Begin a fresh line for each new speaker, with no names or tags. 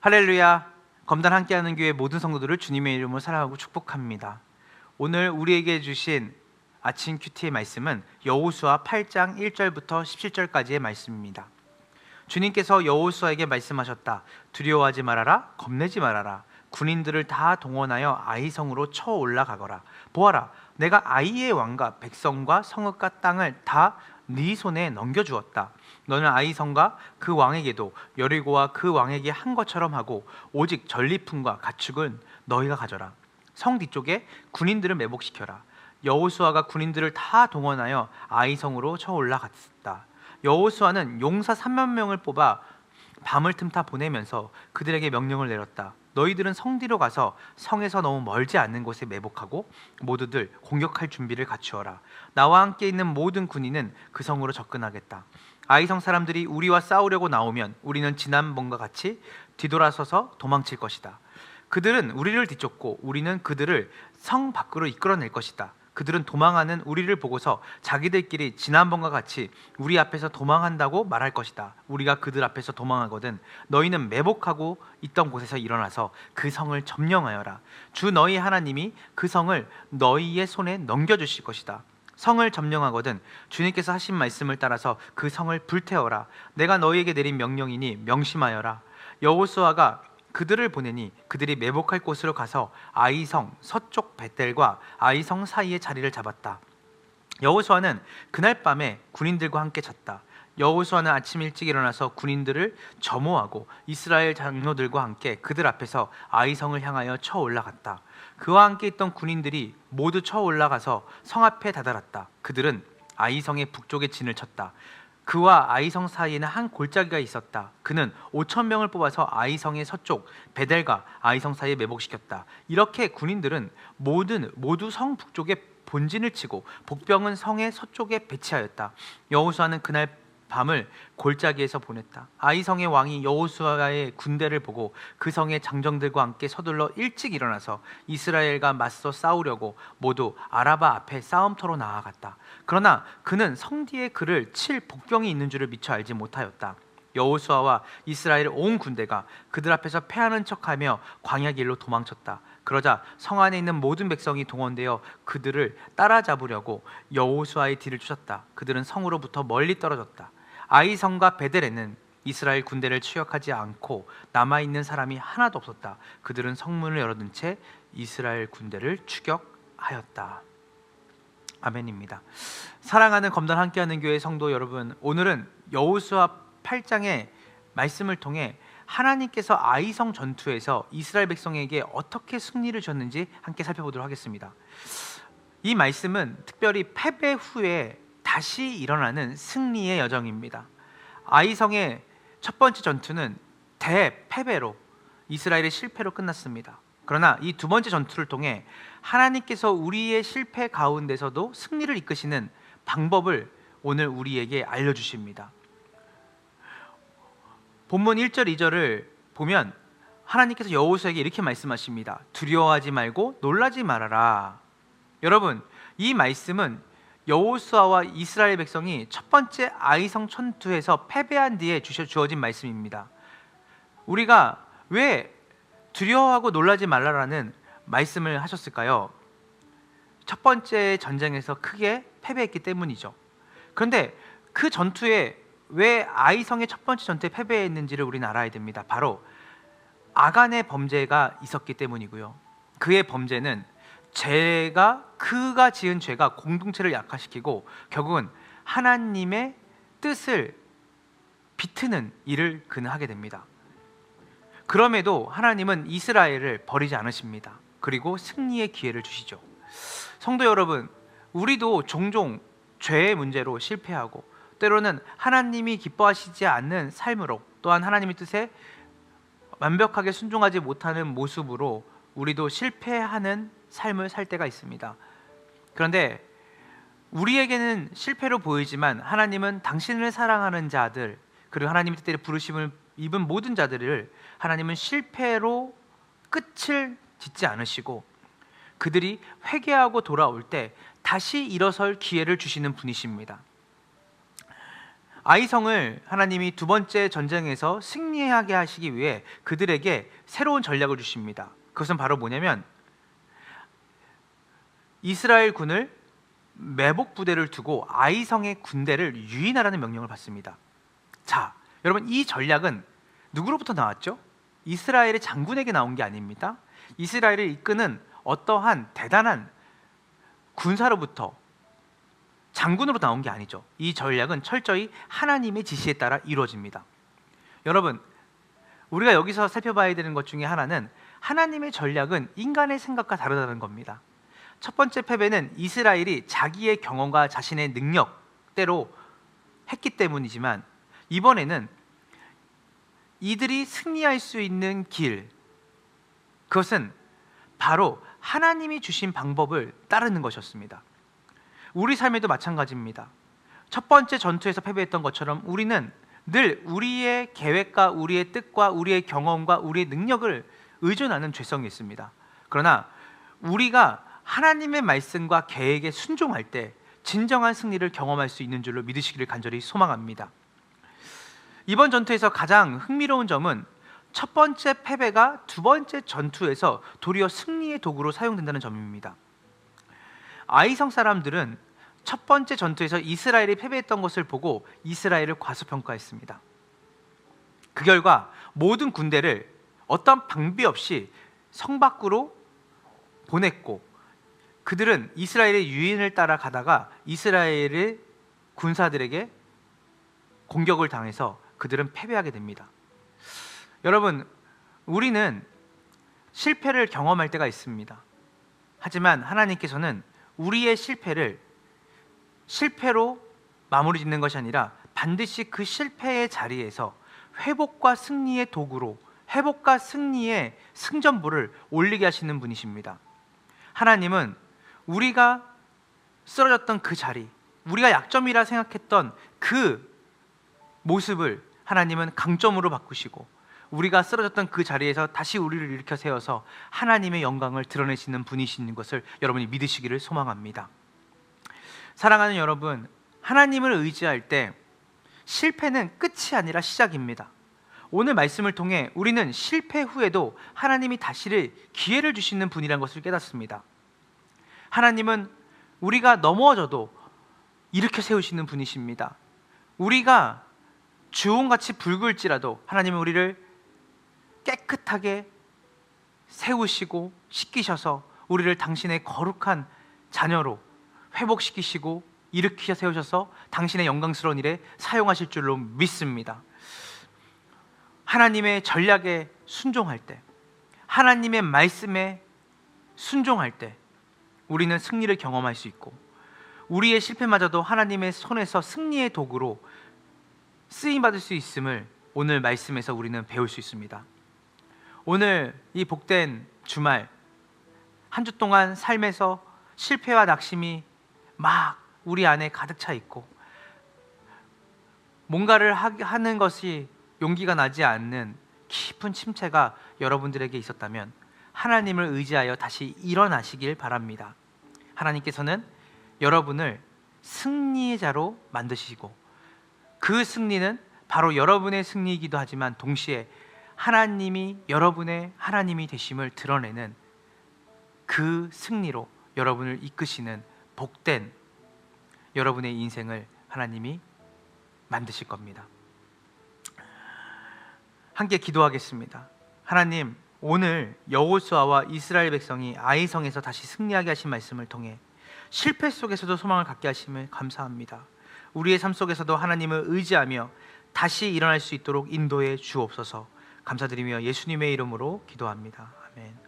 할렐루야. 검단 함께하는 교회 모든 성도들을 주님의 이름으로 사랑하고 축복합니다. 오늘 우리에게 주신 아침 큐티의 말씀은 여호수아 8장 1절부터 17절까지의 말씀입니다. 주님께서 여호수아에게 말씀하셨다. 두려워하지 말아라. 겁내지 말아라. 군인들을 다 동원하여 아이성으로 쳐 올라가거라. 보아라, 내가 아이의 왕과 백성과 성읍과 땅을 다 네 손에 넘겨주었다. 너는 아이성과 그 왕에게도 여리고와 그 왕에게 한 것처럼 하고 오직 전리품과 가축은 너희가 가져라. 성 뒤쪽에 군인들을 매복시켜라. 여호수아가 군인들을 다 동원하여 아이성으로 쳐 올라갔다. 여호수아는 용사 3만 명을 뽑아 밤을 틈타 보내면서 그들에게 명령을 내렸다. 너희들은 성 뒤로 가서 성에서 너무 멀지 않는 곳에 매복하고 모두들 공격할 준비를 갖추어라. 나와 함께 있는 모든 군인은 그 성으로 접근하겠다. 아이성 사람들이 우리와 싸우려고 나오면 우리는 지난번과 같이 뒤돌아서서 도망칠 것이다. 그들은 우리를 뒤쫓고 우리는 그들을 성 밖으로 이끌어낼 것이다. 그들은 도망하는 우리를 보고서 자기들끼리 지난번과 같이 우리 앞에서 도망한다고 말할 것이다. 우리가 그들 앞에서 도망하거든 너희는 매복하고 있던 곳에서 일어나서 그 성을 점령하여라. 주 너희 하나님이 그 성을 너희의 손에 넘겨주실 것이다. 성을 점령하거든 주님께서 하신 말씀을 따라서 그 성을 불태워라. 내가 너희에게 내린 명령이니 명심하여라. 여호수아가 그들을 보내니 그들이 매복할 곳으로 가서 아이성 서쪽 벳델과 아이성 사이에 자리를 잡았다. 여호수아는 그날 밤에 군인들과 함께 잤다. 여호수아는 아침 일찍 일어나서 군인들을 점호하고 이스라엘 장로들과 함께 그들 앞에서 아이성을 향하여 쳐 올라갔다. 그와 함께 있던 군인들이 모두 쳐 올라가서 성 앞에 다다랐다. 그들은 아이성의 북쪽에 진을 쳤다. 그와 아이성 사이에는 한 골짜기가 있었다. 그는 5천 명을 뽑아서 아이성의 서쪽 베델과 아이성 사이에 매복시켰다. 이렇게 군인들은 모두 성 북쪽에 본진을 치고 복병은 성의 서쪽에 배치하였다. 여호수아는 그날 밤을 골짜기에서 보냈다. 아이성의 왕이 여호수아의 군대를 보고 그 성의 장정들과 함께 서둘러 일찍 일어나서 이스라엘과 맞서 싸우려고 모두 아라바 앞에 싸움터로 나아갔다. 그러나 그는 성 뒤에 그를 칠 복병이 있는 줄을 미처 알지 못하였다. 여호수아와 이스라엘 온 군대가 그들 앞에서 패하는 척하며 광야 길로 도망쳤다. 그러자 성 안에 있는 모든 백성이 동원되어 그들을 따라잡으려고 여호수아의 뒤를 쫓았다. 그들은 성으로부터 멀리 떨어졌다. 아이성과 베델에는 이스라엘 군대를 추격하지 않고 남아있는 사람이 하나도 없었다. 그들은 성문을 열어둔 채 이스라엘 군대를 추격하였다. 아멘입니다. 사랑하는 검단 함께하는 교회 성도 여러분, 오늘은 여호수아 8장의 말씀을 통해 하나님께서 아이성 전투에서 이스라엘 백성에게 어떻게 승리를 주셨는지 함께 살펴보도록 하겠습니다. 이 말씀은 특별히 패배 후에 다시 일어나는 승리의 여정입니다. 아이성의 첫 번째 전투는 대패배로 이스라엘의 실패로 끝났습니다. 그러나 이 두 번째 전투를 통해 하나님께서 우리의 실패 가운데서도 승리를 이끄시는 방법을 오늘 우리에게 알려주십니다. 본문 1절 2절을 보면 하나님께서 여호수아에게 이렇게 말씀하십니다. 두려워하지 말고 놀라지 말아라. 여러분, 이 말씀은 여호수아와 이스라엘 백성이 첫 번째 아이성 전투에서 패배한 뒤에 주어진 말씀입니다. 우리가 왜 두려워하고 놀라지 말라라는 말씀을 하셨을까요? 첫 번째 전쟁에서 크게 패배했기 때문이죠. 그런데 그 전투에 왜 아이성의 첫 번째 전투에 패배했는지를 우리는 알아야 됩니다. 바로 아간의 범죄가 있었기 때문이고요. 그의 범죄는 그가 지은 죄가 공동체를 약화시키고 결국은 하나님의 뜻을 비트는 일을 그는 하게 됩니다. 그럼에도 하나님은 이스라엘을 버리지 않으십니다. 그리고 승리의 기회를 주시죠. 성도 여러분, 우리도 종종 죄의 문제로 실패하고 때로는 하나님이 기뻐하시지 않는 삶으로, 또한 하나님의 뜻에 완벽하게 순종하지 못하는 모습으로 우리도 실패하는 삶을 살 때가 있습니다. 그런데 우리에게는 실패로 보이지만 하나님은 당신을 사랑하는 자들, 그리고 하나님의 뜻대로 부르심을 입은 모든 자들을 하나님은 실패로 끝을 짓지 않으시고 그들이 회개하고 돌아올 때 다시 일어설 기회를 주시는 분이십니다. 아이성을 하나님이 두 번째 전쟁에서 승리하게 하시기 위해 그들에게 새로운 전략을 주십니다. 그것은 바로 뭐냐면 이스라엘 군을 매복 부대를 두고 아이성의 군대를 유인하라는 명령을 받습니다. 자, 여러분, 이 전략은 누구로부터 나왔죠? 이스라엘의 장군에게 나온 게 아닙니다. 이스라엘을 이끄는 어떠한 대단한 군사로부터, 장군으로 나온 게 아니죠. 이 전략은 철저히 하나님의 지시에 따라 이루어집니다. 여러분, 우리가 여기서 살펴봐야 되는 것 중에 하나는 하나님의 전략은 인간의 생각과 다르다는 겁니다. 첫 번째 패배는 이스라엘이 자기의 경험과 자신의 능력대로 했기 때문이지만, 이번에는 이들이 승리할 수 있는 길, 그것은 바로 하나님이 주신 방법을 따르는 것이었습니다. 우리 삶에도 마찬가지입니다. 첫 번째 전투에서 패배했던 것처럼 우리는 늘 우리의 계획과 우리의 뜻과 우리의 경험과 우리의 능력을 의존하는 죄성이 있습니다. 그러나 우리가 하나님의 말씀과 계획에 순종할 때 진정한 승리를 경험할 수 있는 줄로 믿으시기를 간절히 소망합니다. 이번 전투에서 가장 흥미로운 점은 첫 번째 패배가 두 번째 전투에서 도리어 승리의 도구로 사용된다는 점입니다. 아이성 사람들은 첫 번째 전투에서 이스라엘이 패배했던 것을 보고 이스라엘을 과소평가했습니다. 그 결과 모든 군대를 어떤 방비 없이 성 밖으로 보냈고, 그들은 이스라엘의 유인을 따라 가다가 이스라엘의 군사들에게 공격을 당해서 그들은 패배하게 됩니다. 여러분, 우리는 실패를 경험할 때가 있습니다. 하지만 하나님께서는 우리의 실패로 마무리 짓는 것이 아니라 반드시 그 실패의 자리에서 회복과 승리의 도구로, 회복과 승리의 승전보를 올리게 하시는 분이십니다. 하나님은 우리가 쓰러졌던 그 자리, 우리가 약점이라 생각했던 그 모습을 하나님은 강점으로 바꾸시고, 우리가 쓰러졌던 그 자리에서 다시 우리를 일으켜 세워서 하나님의 영광을 드러내시는 분이신 것을 여러분이 믿으시기를 소망합니다. 사랑하는 여러분, 하나님을 의지할 때 실패는 끝이 아니라 시작입니다. 오늘 말씀을 통해 우리는 실패 후에도 하나님이 다시 기회를 주시는 분이라는 것을 깨닫습니다. 하나님은 우리가 넘어져도 일으켜 세우시는 분이십니다. 우리가 주홍같이 붉을지라도 하나님은 우리를 깨끗하게 세우시고 씻기셔서 우리를 당신의 거룩한 자녀로 회복시키시고 일으켜 세우셔서 당신의 영광스러운 일에 사용하실 줄로 믿습니다. 하나님의 전략에 순종할 때, 하나님의 말씀에 순종할 때 우리는 승리를 경험할 수 있고, 우리의 실패마저도 하나님의 손에서 승리의 도구로 쓰임받을 수 있음을 오늘 말씀에서 우리는 배울 수 있습니다. 오늘 이 복된 주말, 한 주 동안 삶에서 실패와 낙심이 막 우리 안에 가득 차 있고, 뭔가를 하는 것이 용기가 나지 않는 깊은 침체가 여러분들에게 있었다면 하나님을 의지하여 다시 일어나시길 바랍니다. 하나님께서는 여러분을 승리의 자로 만드시고, 그 승리는 바로 여러분의 승리이기도 하지만 동시에 하나님이 여러분의 하나님이 되심을 드러내는 그 승리로 여러분을 이끄시는 복된 여러분의 인생을 하나님이 만드실 겁니다. 함께 기도하겠습니다. 하나님, 오늘 여호수아와 이스라엘 백성이 아이성에서 다시 승리하게 하신 말씀을 통해 실패 속에서도 소망을 갖게 하심을 감사합니다. 우리의 삶 속에서도 하나님을 의지하며 다시 일어날 수 있도록 인도해 주옵소서. 감사드리며 예수님의 이름으로 기도합니다. 아멘.